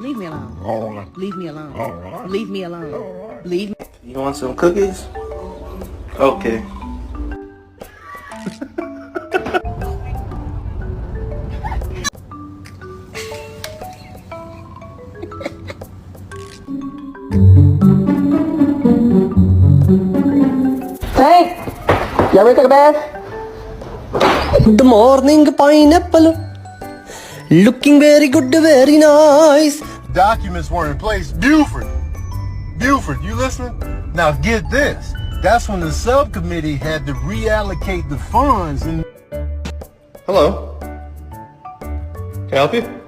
Leave me alone. All right. Leave me alone. All right. Leave me alone. All right. Leave me. You want some cookies? Okay. Hey, y'all ready to take a bath? Good morning, pineapple. Looking very good, very nice. Documents weren't in place. Buford, you listening? Now get this. That's when the subcommittee had to reallocate the funds and... Hello. Can I help you?